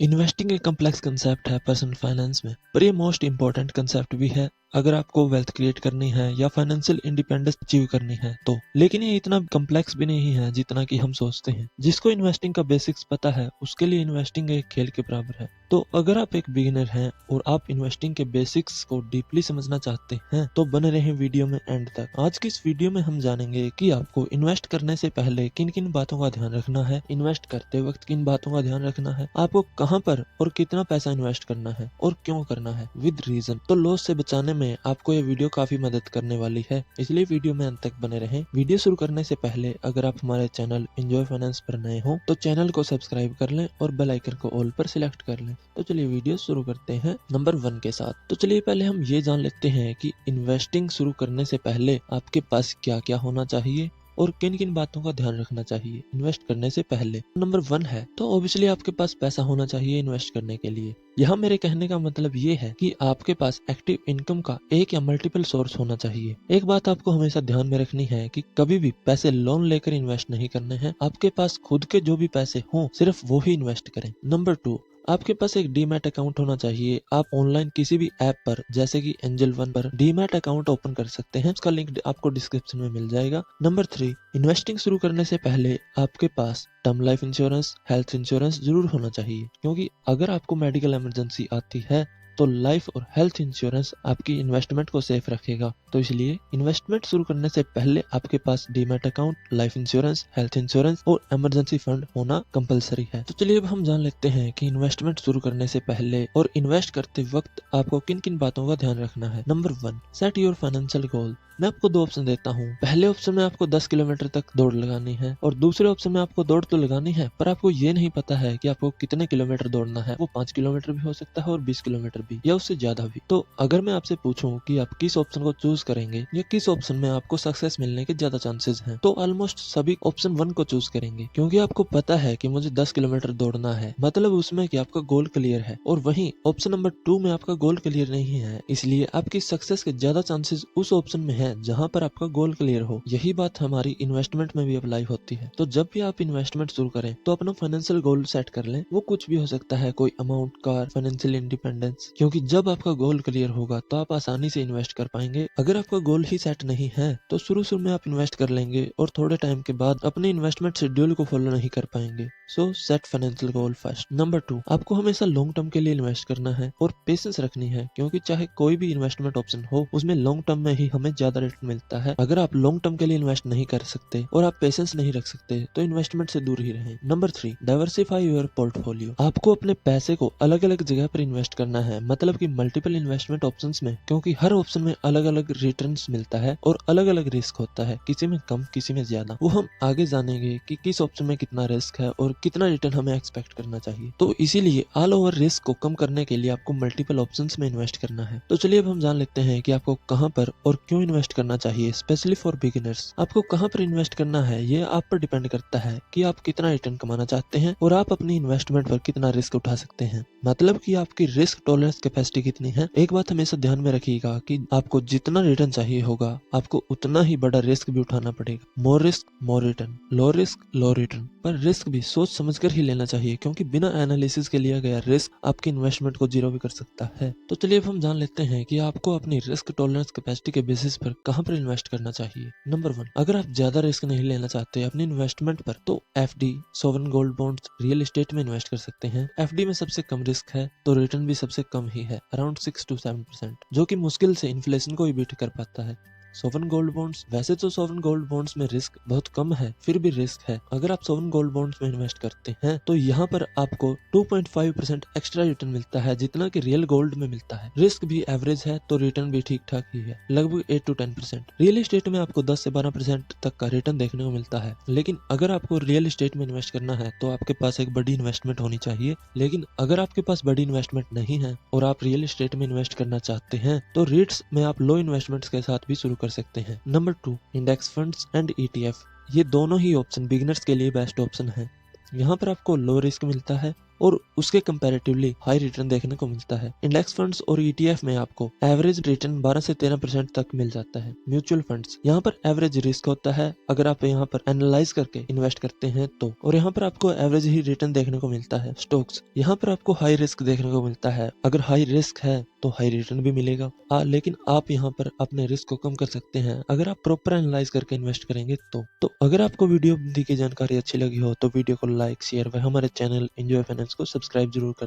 Investing एक complex concept है personal finance में, पर ये मोस्ट इंपॉर्टेंट कंसेप्ट भी है अगर आपको वेल्थ क्रिएट करनी है या फाइनेंशियल इंडिपेंडेंस अचीव करनी है तो। लेकिन ये इतना कम्प्लेक्स भी नहीं है जितना कि हम सोचते हैं। जिसको इन्वेस्टिंग का बेसिक्स पता है उसके लिए इन्वेस्टिंग एक खेल के बराबर है। तो अगर आप एक बिगिनर हैं और आप इन्वेस्टिंग के बेसिक्स को डीपली समझना चाहते हैं तो बने रहें वीडियो में एंड तक। आज की इस वीडियो में हम जानेंगे कि आपको इन्वेस्ट करने से पहले किन किन बातों का ध्यान रखना है, इन्वेस्ट करते वक्त किन बातों का ध्यान रखना है, आपको कहां पर और कितना पैसा इन्वेस्ट करना है और क्यों करना है विद रीजन। तो लॉस से बचाने में आपको ये वीडियो काफी मदद करने वाली है, इसलिए वीडियो में अंत तक बने रहें। वीडियो शुरू करने से पहले अगर आप हमारे चैनल एंजॉय फाइनेंस पर नए हो तो चैनल को सब्सक्राइब कर लें और बेल आइकन को ऑल पर सिलेक्ट कर लें। तो चलिए वीडियो शुरू करते हैं नंबर 1 के साथ। तो चलिए पहले हम ये जान लेते हैं कि इन्वेस्टिंग शुरू करने से पहले आपके पास क्या क्या होना चाहिए और किन किन बातों का ध्यान रखना चाहिए इन्वेस्ट करने से पहले। नंबर 1 है तो ऑब्वियसली आपके पास पैसा होना चाहिए इन्वेस्ट करने के लिए। यहाँ मेरे कहने का मतलब ये है कि आपके पास एक्टिव इनकम का एक या मल्टीपल सोर्स होना चाहिए। एक बात आपको हमेशा ध्यान में रखनी है कि कभी भी पैसे लोन लेकर इन्वेस्ट नहीं करने हैं। आपके पास खुद के जो भी पैसे हों सिर्फ वो ही इन्वेस्ट करें। नंबर 2, आपके पास एक डीमैट अकाउंट होना चाहिए। आप ऑनलाइन किसी भी ऐप पर जैसे कि एंजल वन पर डीमैट अकाउंट ओपन कर सकते हैं, उसका लिंक आपको डिस्क्रिप्शन में मिल जाएगा। नंबर 3, इन्वेस्टिंग शुरू करने से पहले आपके पास term life insurance, health insurance जरूर होना चाहिए, क्योंकि अगर आपको मेडिकल इमरजेंसी आती है तो लाइफ और हेल्थ इंश्योरेंस आपकी इन्वेस्टमेंट को सेफ रखेगा। तो इसलिए इन्वेस्टमेंट शुरू करने से पहले आपके पास demat account, life insurance, health insurance और इमरजेंसी फंड होना कंपलसरी है। तो चलिए अब हम जान लेते हैं कि इन्वेस्टमेंट शुरू करने से पहले और इन्वेस्ट करते वक्त आपको किन किन बातों का ध्यान रखना है। Number 1, set your financial goal. मैं आपको 2 ऑप्शन देता हूँ। पहले ऑप्शन में आपको 10 किलोमीटर तक दौड़ लगानी है और दूसरे ऑप्शन में आपको दौड़ तो लगानी है पर आपको ये नहीं पता है कि आपको कितने किलोमीटर दौड़ना है। वो 5 किलोमीटर भी हो सकता है और 20 किलोमीटर भी या उससे ज्यादा भी। तो अगर मैं आपसे पूछूं कि आप किस ऑप्शन को चूज करेंगे या किस ऑप्शन में आपको सक्सेस मिलने के ज्यादा चांसेस हैं, तो ऑलमोस्ट सभी ऑप्शन 1 को चूज करेंगे, क्योंकि आपको पता है कि मुझे 10 किलोमीटर दौड़ना है, मतलब उसमें कि आपका गोल क्लियर है। और वहीं ऑप्शन नंबर 2 में आपका गोल क्लियर नहीं है, इसलिए आपकी सक्सेस के ज्यादा चांसेस उस ऑप्शन में है जहाँ पर आपका गोल क्लियर हो। यही बात हमारी इन्वेस्टमेंट में भी अप्लाई होती है। तो जब भी आप इन्वेस्टमेंट शुरू करें तो अपना फाइनेंशियल गोल सेट कर लें। वो कुछ भी हो सकता है, कोई अमाउंट, कार, फाइनेंशियल इंडिपेंडेंस, क्योंकि जब आपका गोल क्लियर होगा तो आप आसानी से इन्वेस्ट कर पाएंगे। अगर आपका गोल ही सेट नहीं है तो शुरू में आप इन्वेस्ट कर लेंगे और थोड़े टाइम के बाद अपने इन्वेस्टमेंट शेड्यूल को फॉलो नहीं कर पाएंगे। सो set financial goal first. Number 2, आपको हमेशा लॉन्ग टर्म के लिए इन्वेस्ट करना है और पेशेंस रखनी है, क्योंकि चाहे कोई भी इन्वेस्टमेंट ऑप्शन हो उसमें लॉन्ग टर्म में ही हमें ज्यादा रिटर्न मिलता है। अगर आप लॉन्ग टर्म के लिए इन्वेस्ट नहीं कर सकते और आप पेशेंस नहीं रख सकते तो इन्वेस्टमेंट से दूर ही रहें। Number 3, diversify your portfolio. आपको अपने पैसे को अलग अलग जगह पर इन्वेस्ट करना है, मतलब कि मल्टीपल इन्वेस्टमेंट ऑप्शंस में, क्योंकि हर ऑप्शन में अलग अलग रिटर्न्स मिलता है और अलग अलग रिस्क होता है, किसी में कम किसी में ज्यादा। वो हम आगे जानेंगे कि किस ऑप्शन में कितना रिस्क है और कितना रिटर्न हमें एक्सपेक्ट करना चाहिए। तो इसीलिए ऑल ओवर रिस्क को कम करने के लिए आपको मल्टीपल ऑप्शंस में इन्वेस्ट करना है। तो चलिए अब हम जान लेते हैं कि आपको कहां पर और क्यों इन्वेस्ट करना चाहिए, स्पेशली फॉर बिगिनर्स। आपको कहां पर इन्वेस्ट करना है ये आप पर डिपेंड करता है कि आप कितना रिटर्न कमाना चाहते हैं और आप अपनी इन्वेस्टमेंट पर कितना रिस्क उठा सकते हैं, मतलब कि आपकी रिस्क टॉलरेंस कैपेसिटी कितनी है। एक बात हमेशा ध्यान में रखिएगा कि आपको जितना रिटर्न चाहिए होगा आपको उतना ही बड़ा रिस्क भी उठाना पड़ेगा। More risk more return, low risk low return. पर रिस्क भी सोच समझकर ही लेना चाहिए, क्योंकि बिना एनालिसिस के लिया गया रिस्क आपकी इन्वेस्टमेंट को जीरो भी कर सकता है। तो चलिए अब हम जान लेते हैं कि आपको अपनी रिस्क टॉलरेंस कैपेसिटी के बेसिस पर कहां पर इन्वेस्ट करना चाहिए। नंबर 1, अगर आप ज्यादा रिस्क नहीं लेना चाहते अपनी इन्वेस्टमेंट पर तो FD, sovereign gold bonds, real estate में इन्वेस्ट कर सकते हैं। एफडी में सबसे कम रिस्क है तो रिटर्न भी सबसे कम ही है, अराउंड 6 to 7%, जो कि मुश्किल से इन्फ्लेशन को भी बीट कर पाता है। सोवरेन गोल्ड बॉन्ड्स, वैसे तो सोवरेन गोल्ड बॉन्ड्स में रिस्क बहुत कम है, फिर भी रिस्क है। अगर आप सोवरेन गोल्ड बॉन्ड्स में इन्वेस्ट करते हैं तो यहाँ पर आपको 2.5% एक्स्ट्रा रिटर्न मिलता है, जितना कि रियल गोल्ड में मिलता है। रिस्क भी एवरेज है तो रिटर्न भी ठीक ठाक ही है, लगभग 8 to 10%। रियल एस्टेट में आपको 10 से 12% तक का रिटर्न देखने को मिलता है। लेकिन अगर आपको रियल एस्टेट में इन्वेस्ट करना है तो आपके पास एक बड़ी इन्वेस्टमेंट होनी चाहिए। लेकिन अगर आपके पास बड़ी इन्वेस्टमेंट नहीं है और आप रियल एस्टेट में इन्वेस्ट करना चाहते हैं तो रिट्स में आप लो इन्वेस्टमेंट्स के साथ भी शुरू कर सकते हैं। Number 2, index funds and ETF। ये दोनों ही ऑप्शन बिगिनर्स के लिए बेस्ट ऑप्शन है। यहाँ पर आपको लो रिस्क मिलता है और उसके कंपैरेटिवली हाई रिटर्न देखने को मिलता है। इंडेक्स फंड्स और ETF में आपको एवरेज रिटर्न 12 से 13% तक मिल जाता है। म्यूचुअल फंड्स, यहाँ पर एवरेज रिस्क होता है अगर आप यहाँ पर एनालाइज करके इन्वेस्ट करते हैं तो, और यहाँ पर आपको एवरेज ही रिटर्न देखने को मिलता है। स्टॉक्स, यहाँ पर आपको हाई रिस्क देखने को मिलता है, अगर हाई रिस्क है तो हाई रिटर्न भी मिलेगा। लेकिन आप यहाँ पर अपने रिस्क को कम कर सकते हैं अगर आप प्रॉपर एनालाइज करके इन्वेस्ट करेंगे तो अगर आपको वीडियो दी की जानकारी अच्छी लगी हो तो वीडियो को लाइक शेयर व हमारे चैनल एंजॉय फाइनेंस को सब्सक्राइब जरूर कर